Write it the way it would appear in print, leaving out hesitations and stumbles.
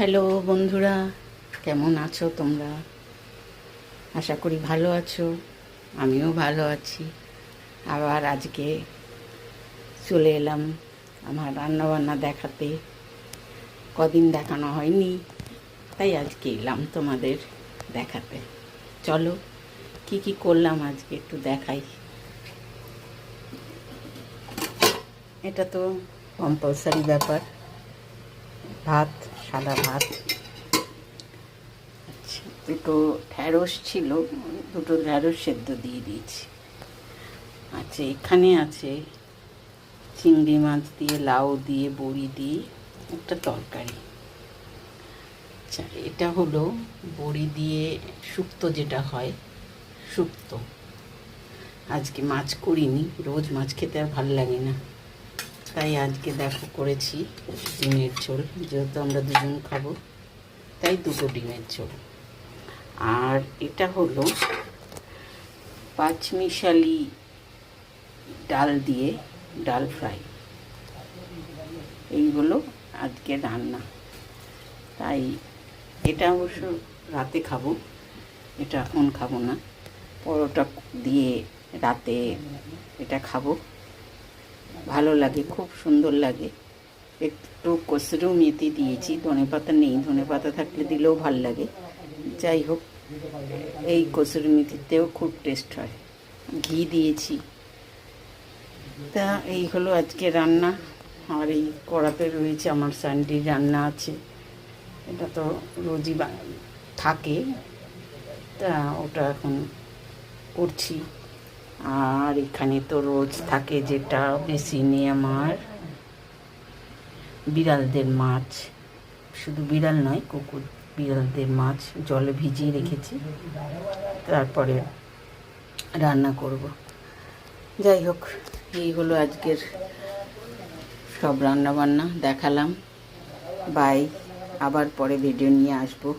Hello বন্ধুরা, কেমন আছো তোমরা? আশা করি ভালো আছো। আমিও ভালো আছি। আবার আজকে চলে এলাম আমার রান্নাবান্না দেখাতে। কদিন দেখানো হয়নি, তাই আজকে এলাম তোমাদের দেখাতে। চলো, কি কি করলাম আজকে একটু দেখাই। এটা তো কম্পালসারি ব্যাপার, ভাত, সাদা ভাত। আচ্ছা, দুটো ঢ্যাঁড়স ছিল, দুটো ঢ্যাঁড়স সেদ্ধ দিয়ে দিয়েছি। আচ্ছা, এখানে আছে চিংড়ি মাছ দিয়ে, লাউ দিয়ে, বড়ি দিয়ে একটা তরকারি। আচ্ছা, এটা হলো বড়ি দিয়ে শুক্তো, যেটা হয় শুক্তো। আজকে মাছ করিনি, রোজ মাছ খেতে আর ভালো লাগে না, তাই আজকে দেখো করেছি ডিমের ঝোল। যেহেতু আমরা দুজন খাবো, তাই দুটো ডিমের ঝোল। আর এটা হলো পাঁচমিশালি ডাল দিয়ে ডাল ফ্রাই। এইগুলো আজকে রান্না। তাই এটা অবশ্য রাতে খাবো, এটা এখন খাবো না। পরোটা দিয়ে রাতে এটা খাবো, ভালো লাগে, খুব সুন্দর লাগে। একটু কসুরি মেথি দিয়েছি, ধনেপাতা নেই, ধনেপাতা থাকলে দিলেও ভাল লাগে। যাই হোক, এই কসুরি মেথিতেও খুব টেস্ট হয়। ঘি দিয়েছি। তা এই হলো আজকে রান্না। আর এই কড়াতে রয়েছে আমার সানডের রান্না আছে, এটা তো রোজই থাকে, তা ওটা এখন করছি। আর এখানে তো রোজ থাকে যেটা বেসিনে আমার বিড়ালদের মাছ, শুধু বিড়াল নয়, কুকুর বিড়ালদের মাছ জলে ভিজিয়ে রেখেছি, তারপরে রান্না করব। যাই হোক, এই হলো আজকের সব রান্না বান্না দেখালাম। বাই, আবার পরে ভিডিও নিয়ে আসবো।